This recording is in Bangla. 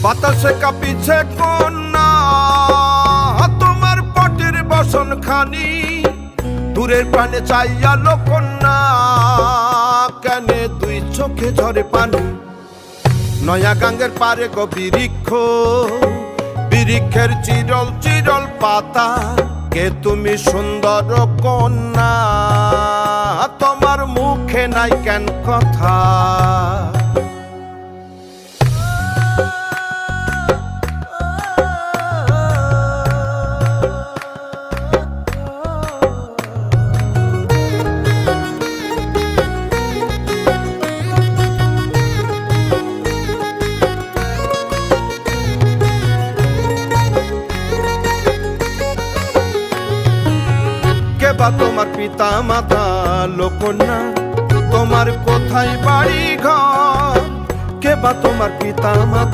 বাতাসে কাঁপিছে কন্যা, তোমার পটের বসন খানি দূরের প্রাণে চাইয়া কন্যা, কেনে দুই চোখে ঝরে পানি। নয়া গাঙ্গের পারে গো বৃক্ষ, বৃক্ষের চিরল চিরল পাতা, কে তুমি সুন্দর কন্যা, তোমার মুখে নাই কেন কথা। কেবা তোমার পিতা মাতা লোকন্যা, তোমার কোথায় বাড়ি ঘর, কেবা তোমার পিতা মাতা